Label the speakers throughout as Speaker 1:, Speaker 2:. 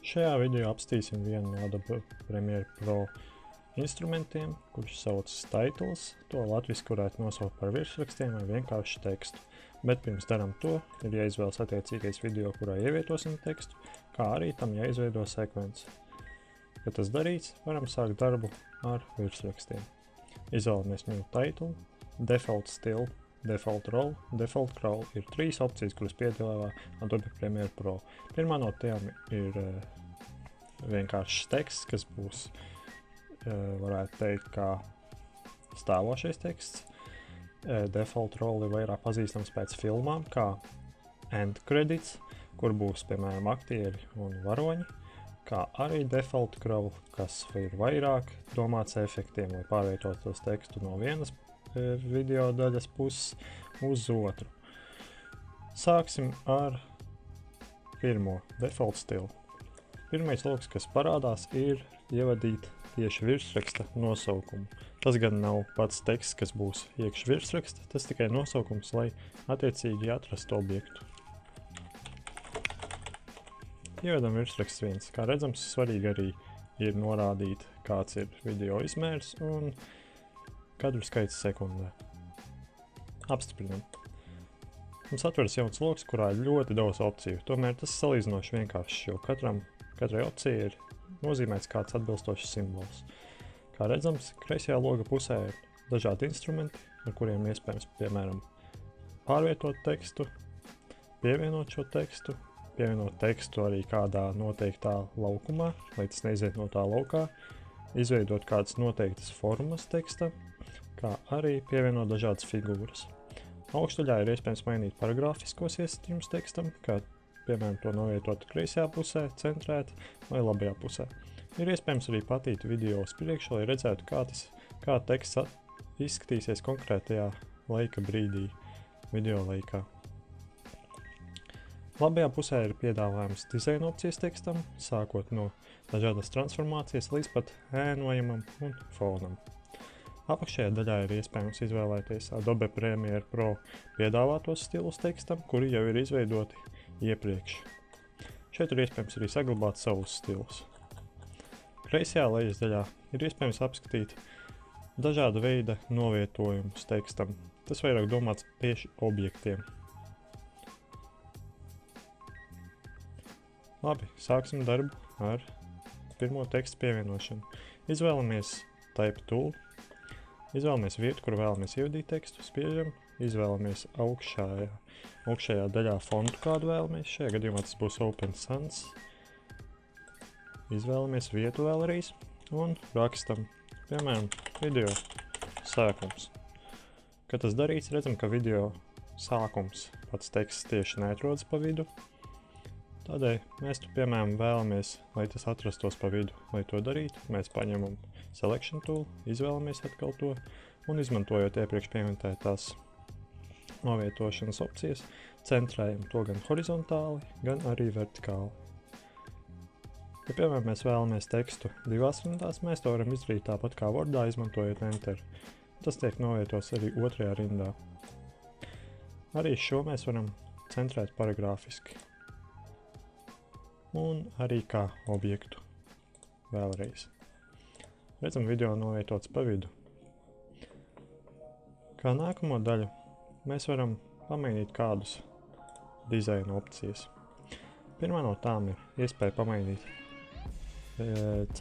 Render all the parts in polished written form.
Speaker 1: Šajā video apstīsim vienu no Adobe Premiere Pro instrumentiem, kurš saucas Titles. To latviski varētu nosaukt par virsrakstiem vai vienkārši tekstu. Bet pirms darām to, ir jāizvēlas attiecīgais video, kurā ievietosim tekstu, kā arī tam jāizveido sekvence. Kad tas darīts, varam sākt darbu ar virsrakstiem. Izvēlamies menu Title, Default Style, Default Role, Default Crawl. Ir 3 opcijas, kuras piedāvā Adobe Premiere Pro. Pirmā no tām ir vienkāršs teksts, kas būs, varētu teikt, kā stāvošais teksts. Default Role ir vairāk pazīstams pēc filmām, kā End Credits, kur būs, piemēram, aktieri un varoņi, kā arī Default Crawl, kas ir vairāk domāts efektiem, lai pārvietot tos tekstu no vienas video daļas puses uz otru. Sāksim ar pirmo, Default Style. Pirmais loks, kas parādās, ir ievadīt tieši virsraksta nosaukumu. Tas gan nav pats teksts, kas būs iekš virsraksta, tas tikai nosaukums, lai attiecīgi atrastu objektu. Ievedam virsraksts 1. Kā redzams, svarīgi arī ir norādīt, kāds ir video izmērs un kadru skaits sekundē. Apstiprinam. Mums atveras jauns loks, kurā ir ļoti daudz opciju. Tomēr tas salīdzinoši vienkāršs, jo katrai opcijai ir nozīmēts kāds atbilstošs simbols. Kā redzams, kreisajā loga pusē ir dažādi instrumenti, ar kuriem iespējams, piemēram, pārvietot tekstu, pievienot šo tekstu, pievienot tekstu arī kādā noteiktā laukumā, lai tas neiziet no tā laukā, izveidot kādas noteiktas formas teksta, kā arī pievienot dažādas figūras. Augšdaļā ir iespējams mainīt paragrāfiskos iesaistījumus tekstam, kā piemēram to novietot kreisajā pusē, centrēt vai labajā pusē. Ir iespējams arī patīt video uz priekšu, lai redzētu, kā teksts izskatīsies konkrētajā laika brīdī, video laikā. Labajā pusē ir piedāvājums dizaina opcijas tekstam, sākot no dažādas transformācijas līdz pat ēnojumam un fonam. Apakšējā daļā ir iespējams izvēlēties Adobe Premiere Pro piedāvātos stilus tekstam, kuri jau ir izveidoti iepriekš. Šeit ir iespējams arī saglabāt savus stilus. Kreisajā lejas daļā ir iespējams apskatīt dažāda veida novietojumus tekstam. Tas vairāk domāts tieši objektiem. Labi, sāksim darbu ar pirmo tekstu pievienošanu. Izvēlamies Type Tool. Izvēlamies vietu, kur vēlamies ievadīt tekstu, spiežam, izvēlamies augšējā daļā fontu, kādu vēlamies. Šajā gadījumā tas būs Open Sans. Izvēlamies vietu vēlreiz un rakstam, piemēram, video sākums. Kad tas darīts, redzam, ka video sākums pats teksts tieši neatrodas pa vidu. Tādēļ mēs tu, piemēram, vēlamies, lai tas atrastos pa vidu. Lai to darītu, mēs paņemam Selection Tool, izvēlamies atkal to un izmantojot iepriekš pieminētās novietošanas opcijas, centrējam to gan horizontāli, gan arī vertikāli. Ja, piemēram, mēs vēlamies tekstu 2 rindās, mēs to varam izdarīt tāpat kā Wordā, izmantojot Enter. Tas tiek novietots arī 2. rindā. Arī šo mēs varam centrēt paragrāfiski. Un arī kā objektu vēlreiz. Redzam, video novietots pa vidu. Kā nākamo daļu mēs varam pamainīt kādus dizaina opcijas. Pirmā no tām ir iespēja pamainīt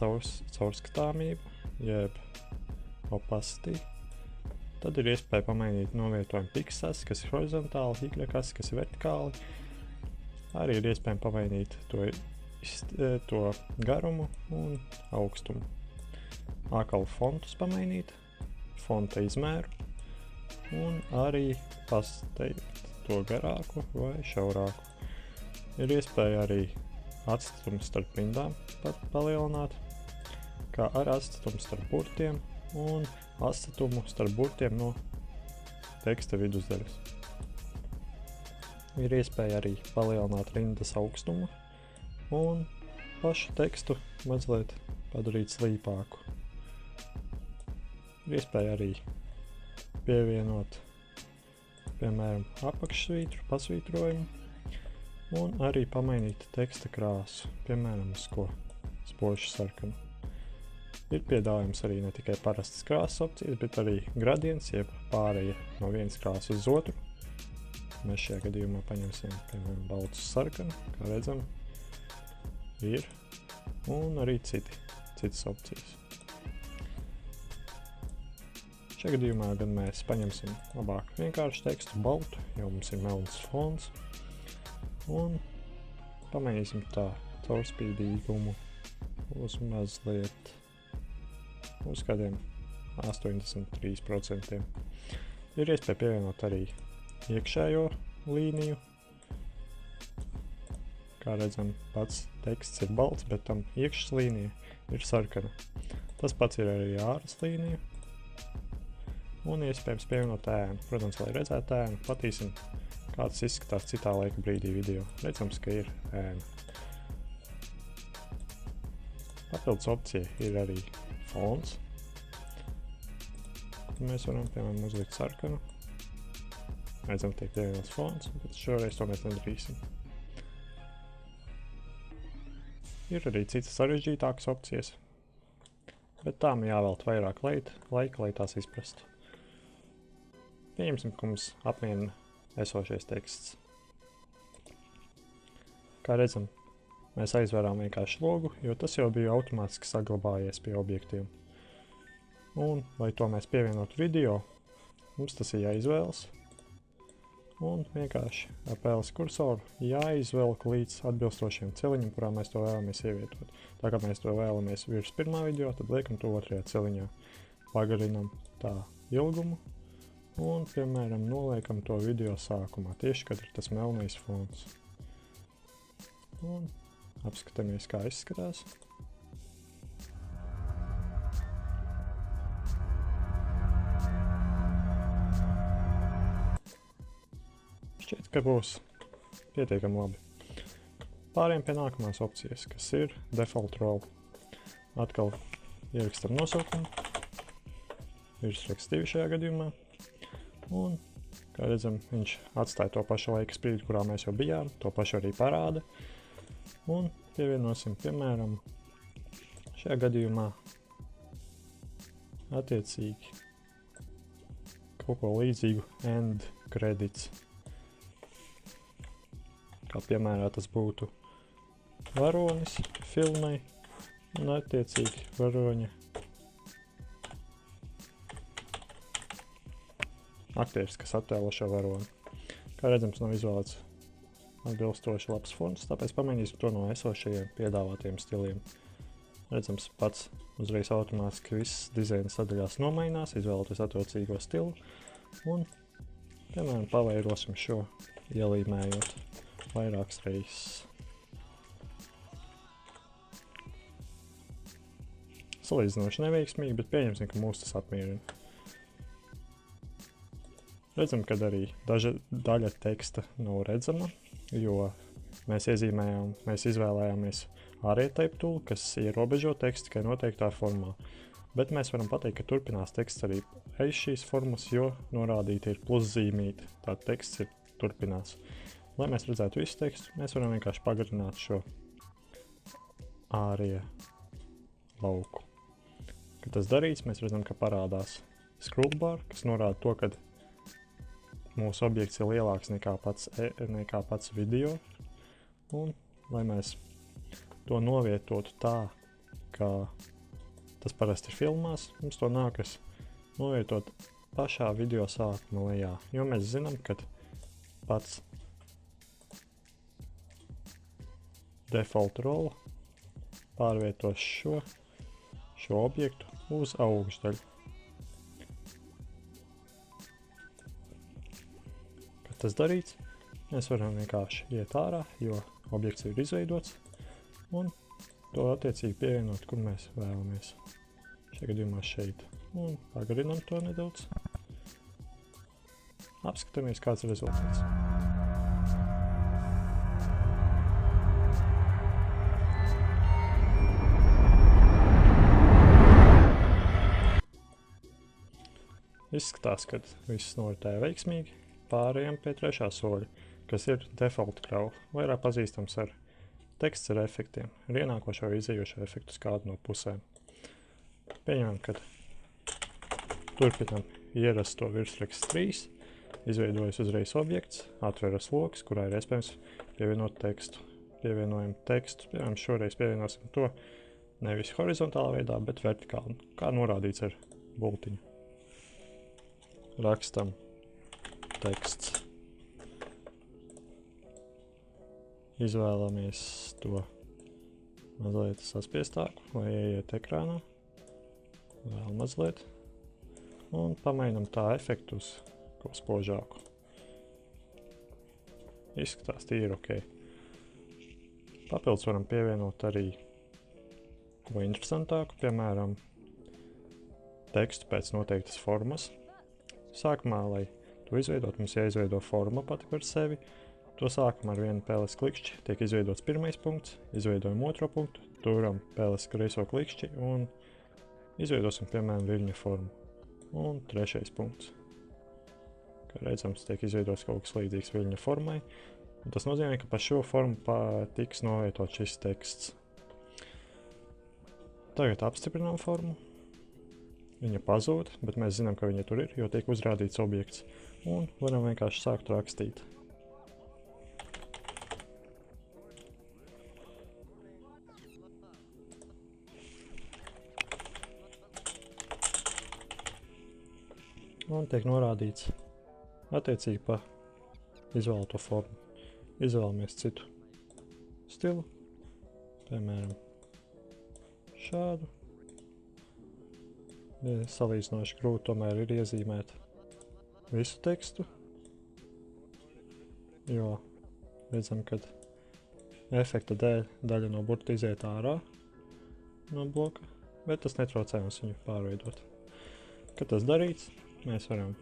Speaker 1: caurskatāmību, jeb opacity. Tad ir iespēja pamainīt novietojumu pixels, kas ir horizontāli, y-kas, kas ir vertikāli. Arī ir iespējams pamainīt to garumu un augstumu. Atkal fontus pamainīt, fonta izmēru un arī pasteikt to garāku vai šaurāku. Ir iespēja arī atstatumu starp rindām palielināt, kā arī atstatumu starp burtiem un atstatumu starp burtiem no teksta vidusdaļas. Ir iespēja arī palielināt rindas augstumu un pašu tekstu mazliet padarīt slīpāku. Ir iespēja arī pievienot, piemēram, apakšsvītru, pasvītrojumu Un arī pamainīt teksta krāsu, piemēram, uz ko spožu sarkanu. Ir piedāvājums arī ne tikai parastas krāsas opcijas, bet arī gradients, jeb pāreja no vienas krāsas uz otru. Mēs šajā gadījumā paņemsim, piemēram, baltu sarkanu, kā redzam, ir, un arī citas opcijas. Šajā gadījumā gan mēs paņemsim labāk vienkārši tekstu baltu, jo mums ir melns fons, un pamainīsim tā caurspīdīgumu uz mazliet, uz kādiem 83%. Ir iespēja pievienot arī iekšējo līniju. Kā redzam, pats teksts ir balts, bet tam iekšas līnija ir sarkana. Tas pats ir arī āras līnija. Un iespējams pievienot ēnu. Protams, lai redzētu ēnu, patīsim, kā tas izskatās citā laika brīdī video. Redzams, ka ir ēna. Papildus opcija ir arī fons. Mēs varam, piemēram, uzlikt sarkanu. Redzam, tiek pievienots fons, bet šoreiz to mēs nedarīsim. Ir arī citas sarežģītākas opcijas, bet tām jāvēlt vairāk laika, lai tās izprastu. Pieņemsim, ka mums apmierina esošais teksts. Kā redzam, mēs aizvērām vienkārši logu, jo tas jau bija automātiski saglabājies pie objektiem. Un, lai to mēs pievienotu video, mums tas ir jāizvēlas. Un vienkārši ar pēles kursoru jāizvelk līdz atbilstošiem celiņam, kurā mēs to vēlamies ievietot. Tā kā mēs to vēlamies virs pirmā video, tad liekam to otrajā celiņā. Pagarinam tā ilgumu un, piemēram, noliekam to video sākumā, tieši kad ir tas melnais fons. Un apskatāmies, kā izskatās. Šķiet, ka būs pietiekami labi. Pārējām pie nākamās opcijas, kas ir Default Role. Atkal ierakstam nosaukumu, virsraksts 2 šajā gadījumā. Un, kā redzam, viņš atstāja to pašu laika sprīdi, kurā mēs jau bijām, to pašu arī parāda. Un pievienosim, piemēram, šajā gadījumā attiecīgi kaut ko līdzīgu end credits. Kā piemērā tas būtu varonis filmai un attiecīgi varoņa aktieris, kas attēlo šo varoni. Kā redzams, nav izvēlēts atbilstoši labs fons, tāpēc pamainīsim to no esošajiem piedāvātiem stiliem. Redzams, pats uzreiz automātiski viss dizaina sadaļās nomainās, izvēloties attiecīgo stilu un, piemēram, pavairosim šo ielīmējot vairākas reizes. Salīdzinoši neveiksmīgi, bet pieņemsim, ka mūs tas apmierina. Redzam, ka arī daļa teksta nav redzama, jo mēs izvēlējāmies ArieType tool, kas ierobežo tekstu tikai noteiktā formā. Bet mēs varam pateikt, ka turpinās teksts arī aiz šīs formas, jo norādīta ir pluszīmīte, tā teksts ir turpinās. Lai mēs redzētu visu tekstu, mēs varam vienkārši pagarināt šo ārie lauku. Kad tas darīts, mēs redzam, ka parādās scrollbar, kas norāda to, ka mūsu objekts ir lielāks nekā pats video. Un, lai mēs to novietotu tā, kā tas parasti ir filmās, mums to nākas novietot pašā video sākuma lejā, jo mēs zinām, ka pats Default Role pārvietos šo objektu uz augšdaļu. Kad tas darīts, mēs varam vienkārši iet ārā, jo objekts ir izveidots, un to attiecīgi pievienot, kur mēs vēlamies. Šajā gadījumā šeit. Un pagarinam to nedaudz. Apskatāmies, kāds ir rezultāts. Izskatās, ka viss noritēja veiksmīgi. pārējām pie trešā soļa, kas ir default crowd, vairāk pazīstams ar teksts ar efektiem, ar ienākošo vai izējošo efektu uz kādu no pusēm. Pieņemam, ka turpinam ierasto virsraksts 3, izveidojas uzreiz objekts, atveras loks, kurā ir iespējams pievienot tekstu. Pievienojam tekstu, piemēram, šoreiz pievienosim to nevis horizontālā veidā, bet vertikāli, kā norādīts ar bultiņu. Rakstam teksts. Izvēlamies to mazliet saspiestāku, lai ieiet ekrānā. Vēl mazliet. Un pamainam tā efektu uz ko spožāku. Izskatās tīri ok. Papildus varam pievienot arī ko interesantāku, piemēram, tekstu pēc noteiktas formas. Sākumā, lai to izveidot, mums jāizveido forma pati par sevi. To sākam ar vienu pēles klikšķi, tiek izveidots pirmais punkts, izveidojam otro punktu, turam pēles kreiso klikšķi un izveidosim, piemēram, viļņa formu. Un trešais punkts. Kā redzams, tiek izveidots kaut kas līdzīgs viļņa formai. Un tas nozīmē, ka pa šo formu tiks novietot šis teksts. Tagad apstiprinām formu. Viņa pazūd, bet mēs zinām, ka viņa tur ir, jo tiek uzrādīts objekts. Un varam vienkārši sākt rakstīt. Un tiek norādīts attiecīgi pa izvēlēto formu. Izvēlamies citu stilu, piemēram, šādu. Salīdzinoši grūti tomēr ir iezīmēt visu tekstu, jo redzam, ka efekta dēļ daļa no burta iziet ārā no bloka, bet tas netraucē mums viņu pārveidot. Kad tas darīts, mēs varam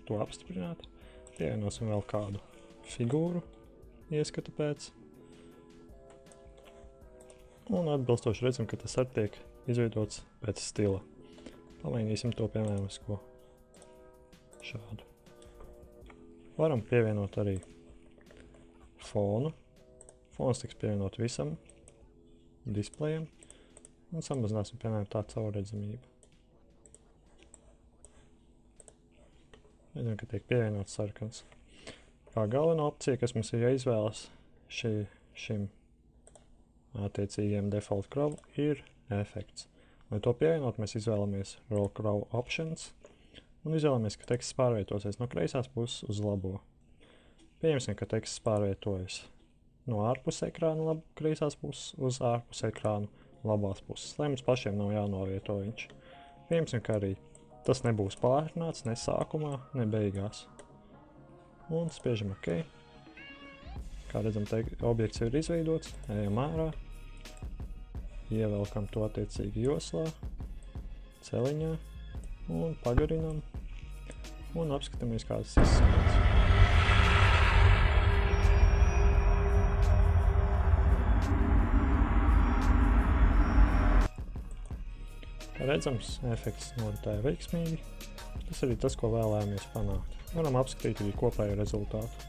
Speaker 1: to apstiprināt, pievienosim vēl kādu figūru ieskata pēc. Un atbilstoši redzam, ka tas arī tiek izveidots pēc stila. Pamainīsim to, piemēram, uz ko šādu. Varam pievienot arī fonu. Fons tiks pievienot visam displejam. Un samazināsim, piemēram, tā caurredzamību. Redzam, ka tiek pievienots sarkans. Kā galvenā opcija, kas mums ir jāizvēlas šim attiecīgiem default crowd, ir efekts. Lai to pievienot, mēs izvēlamies Roll Crowd Options un izvēlamies, ka teksts pārvietosies no kreisās puses uz labo. Pieņemsim, ka teksts pārvietojas no ārpus ekrāna kreisās puses uz ārpus ekrānu labās puses, lai mums pašiem nav jānovieto viņš. Pieņemsim, ka arī tas nebūs pārrunāts ne sākumā, ne beigās. Un spiežam OK. Kā redzam, objekts ir izveidots, ejam ārā, ievelkam to attiecīgi joslā, celiņā un pagarinam un apskatāmies, kā tas izskatās. Kā redzams, efekts noritēja veiksmīgi. Tas arī tas, ko vēlējāmies panākt. Varam apskatīt arī kopējo rezultātu.